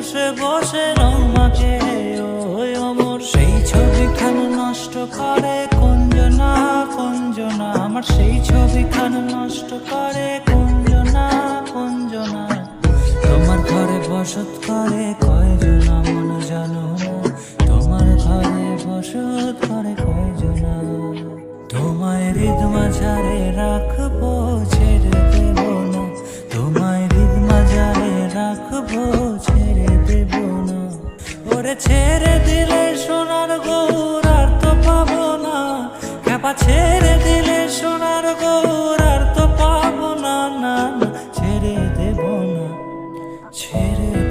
বসে বসে রং মাখে ওই অমর সেই ছবিখান নষ্ট করে কুঞ্জনা কুঞ্জনা আমার সেই ছবিখান নষ্ট করে কুঞ্জনা কুঞ্জনা তোমার ঘরে বসত করে কয়জনা মন জানো না তোমার ঘরে বসত করে কয়জনা তোমায় হৃদ মাঝারে রাখবো ছেড়ে দেব না তোমায় হৃদ মাঝারে রাখবো ছেড়ে দেব না ওরে ছেড়ে দিলে সোনার গৌর আর তো পাবো না খেপা ছেড়ে দিলে সোনার গৌর